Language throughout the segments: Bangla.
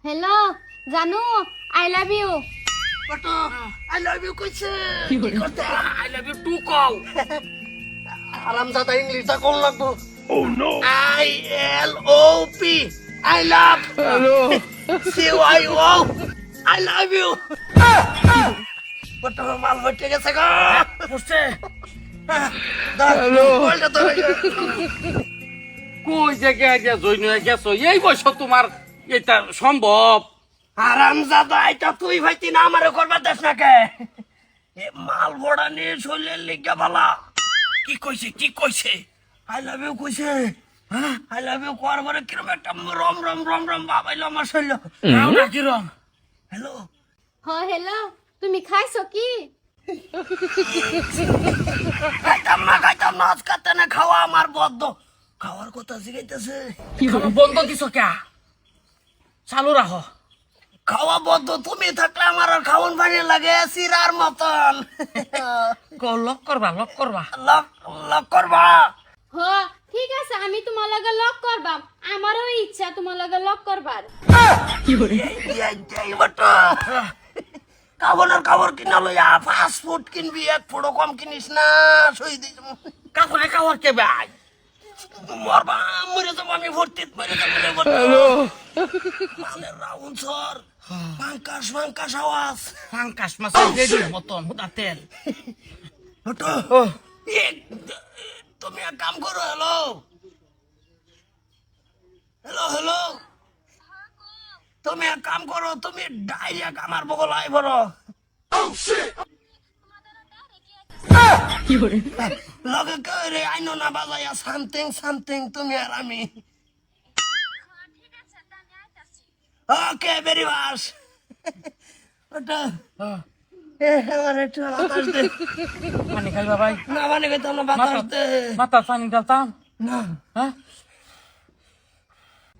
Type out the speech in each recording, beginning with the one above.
हेलो जानू आई लव यू কত আই লাভ ইউ কইছে কত আই লাভ ইউ টু কও আরামজাদা ইংলিশটা কোন লাগবো ও no I L O P I love hello C Y O I love you কত মাল হচ্ছে গেছে গো বুঝছে হ্যালো বলটা তো কই জায়গায় গিয়া জইন হয়ে গেছো এই বয়স তোমার এটা সম্ভব আরামজাদা এটা তুই ভাইতি না আমারে করবা দেশ না কে এ মাল বড়া নিয়ে শরীরের লিগা ভালা কি কইছে আই লাভ ইউ কইছে হ্যাঁ আই লাভ ইউ কোয়ার পরে কিরম একটা রম রম রম রম বাবাইলো আমার শরীর আমরা কিরম হ্যালো हाँ हेलो তুমি খাইছো কি খাইতাম না আজকাতে না খাওয়া আমার বদ্ধ খাওয়ার কথা শিখাইতেছে খাওয়া বন্ধ দিছো কে চালু রাখো খাওয়া বদ্ধ তুমি থাকলে আমার আর খাওয়ান পানি লাগে সিরার মতন লক করবা লক লক করবা হ ঠিক আছে আমি তোমার লগে লক করবাম আমারও ইচ্ছা তোমার লগে লক করবার কাবর কিনা লইয়া ফাস্ট ফুড কিনবি এক ফোড়ো কম কিনিস না সই দিস কাকুরে খাওয়ার কে ভাই মরবা মরে যাবো আমি ভর্তি মরে যাবো হ্যালো রাউন্ড সর ফাঙ্কাস আওয়াজ ফাঙ্কাস মাছের রেডির মতন হুদা তেল হটো তুমি এক কাম করো হ্যালো হ্যালো হ্যালো তুমি এক কাম করো তুমি ডাইরেক্ট আমার বগল আই বড় লগে কই রে আইনো না বাজাইয়া সামথিং তুমি আর আমি ওকে ভেরি মাচ ওটা আমার একটু বাতাস দে পানি খাইবা ভাই না মানে কইতাম না বাতাস দে মাথা পানি ঢালতাম না হ্যাঁ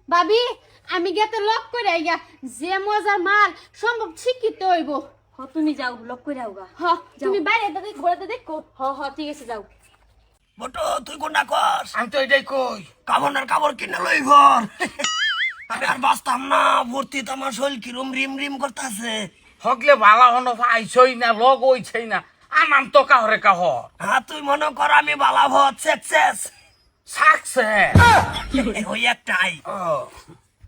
ভাবি আমি গেতে লক করে আইয়া যে মজার মাল সম্ভব শিক্ষিত হইব হ তুমি যাও লক করে আওগা হ তুমি বাইরে দাদি ঘোরাতে দেখো হ ঠিক আছে যাও বটো তুই কোনটা কর আমি তো এটাই কই কাবর কিনে লই ঘর আমি আর বাঁচতাম না ভর্তি আমার শরীর কিরম রিম করতেছে হকলে ভালা হনো আইছই না লগ হইছই না আনাম তো কাহরে কাহ হ্যাঁ তুই মনে কর আমি বালা ভত সাকসেস সাকসে ওই একটাই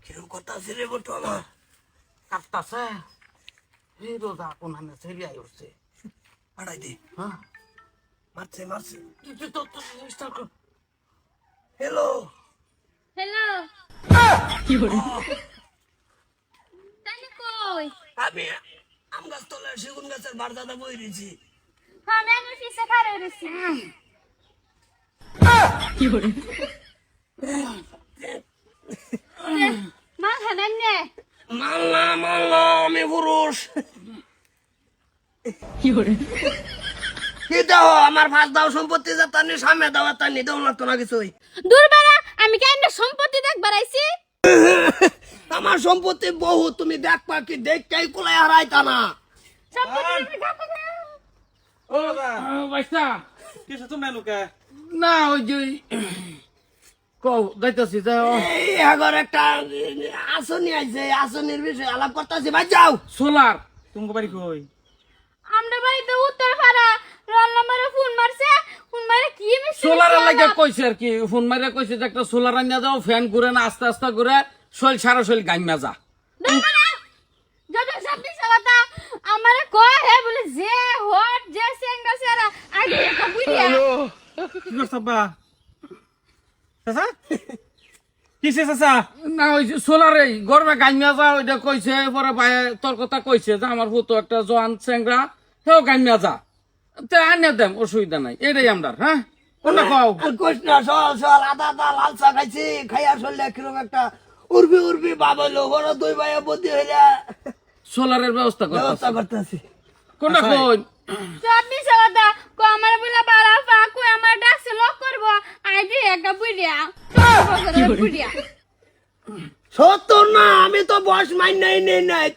কিরম করতেছে রে বটো আমার কাটতাছে এই রোজা কোনানে সেরিয়াই উঠছে আড়াই দে হ্যাঁ মারছে তুই তো স্টার্ট কর হ্যালো হ্যালো তানি কই আমি আম গাছ তলে সেগুন গাছের বারদাদা বই রয়েছি হ্যাঁ আমি ফিসে খারে রইছি মাল খাবেন নে মাল্লা আমি পুরুষ কি দাও আমার ফাঁস দাও সম্পত্তি যাতানি সামনে দাও তানি দাও না তো না কিছুই দূর বাড়া আমি কেন সম্পত্তি দেখবার আইছি আমার সম্পত্তি বহু তুমি দেখবা কি দেখতেই কুলাই হারাইতা না সম্পত্তি ও বাবা বাইসা কিছু তুমি লুকে না ওই যে কও যাইতাছি যাও এই আগর একটা আসনি আইছে আসনির বিষয়ে আলাপ করতেছি ভাই যাও সোলার তুমি বাড়ি কই আমরা বাড়িতে উত্তর পাড়া রোল নম্বরে ফোন মারে কি মিষ্টি সোলারের লাগে কইছে আর কি ফোন মারিয়া কইছে যে একটা সোলার আনিয়া দাও ফ্যান ঘুরে না আস্তে ঘুরে শৈল সারা শৈল গাইমা যা যত সবদি সালাতা আমারে কয় হে বলে যে হট যে সেঙ্গা সেরা আগে একটা বুইয়া কি করছ বা চাচা কিসে চাচা না ওই সোলারে গরমে গাইমা যা ওইটা কইছে পরে ভাই তোর কথা কইছে যে আমার ফুতো একটা জোয়ান চেংরা সেও গাইমা যা তে আনিয়া দেম অসুবিধা নাই এটাই আমরা হ্যাঁ কোনটা কও কইস না সল আদা লাল চা খাইছি খাইয়া চললে কিরম একটা উর্বি বাবলো বড় দুই ভাইয়া বুদ্ধি হইলা সোলারের ব্যবস্থা ব্যবস্থা করতে করতেছি কোনটা কই সবদি সালাতা কো আমারে বলে বাড়া ফাকু আমার ডাকছে লক করব আগে একটা বুইয়া বুইয়া সত্তর না আমি তো বয়স মাইন নাই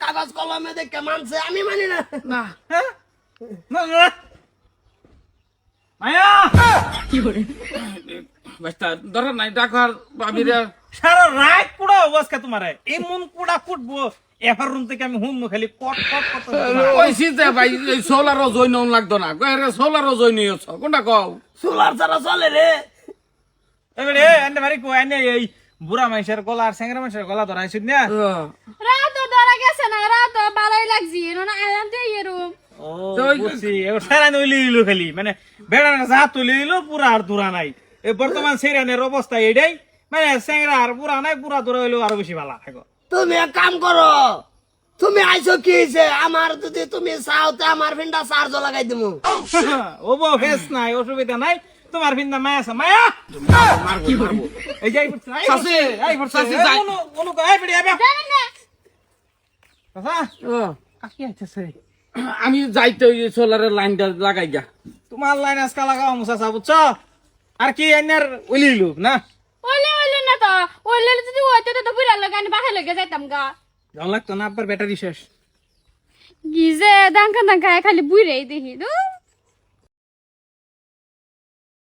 কাগজ কলমে দেখে মানছে আমি মানি না না হ্যাঁ মায়া বাস্তা ধরে নাই ডাকার ভাবিরে সারা রাত কুড়া অবস্থা তোমারে এমন কুড়া কুটবো এফার রুম থেকে আমি হুম খালি কট কট কট কইছি যে ভাই এই সোলারও জইন লাগতো না কইরে সোলারও জইন হইছ কোনটা কও সোলার ছাড়া চলে রে এবারে এনে বাড়ি কো এনে এই বুড়া মানুষের গলা আর স্যাংরা মানুষের গলা ধরাইছিস না রাত ধরা গেছে না রাত বালাই লাগছি না আয়াম দিয়ে এরম ও বুঝছি এবার সারা নইলি লিলো খালি মানে বেড়ার যা তুলি লিলো পুরা আর দূরা নাই এই বর্তমান সেরানের অবস্থা এটাই মানে স্যাংরা আর পুরা নাই পুরা দূরা হইলো আরো বেশি ভালো থাকো তুমি এক কাম করো তুমি আইছো কি হইছে আমার যদি তুমি চাওতে আমার ফিন্ডা চার্জ লাগাই দিমু ও বো ফেস নাই অসুবিধা নাই তোমার ফিন্দা মায়া আছে মায়া কি করবো এই যাই শাসি, শাসি যাই। অনু এই বিড়ি আবে জানেন না বাবা ও, কাকি আইতাছে আমি যাইতে ওই সোলারের লাইনটা লাগাই গা তোমার লাইন আজকা লাগাও মুসাসা বুঝছো আর কি এনার উলিলু না ওইলে না তো ওইলে যদি হইতো তো বুড়া লাগানি বাহার লগে যাইতাম গা জন লাগতো না আবার ব্যাটারি শেষ গিজে দাঙ্কা দাঙ্কা খালি বুড়াই দেখি তো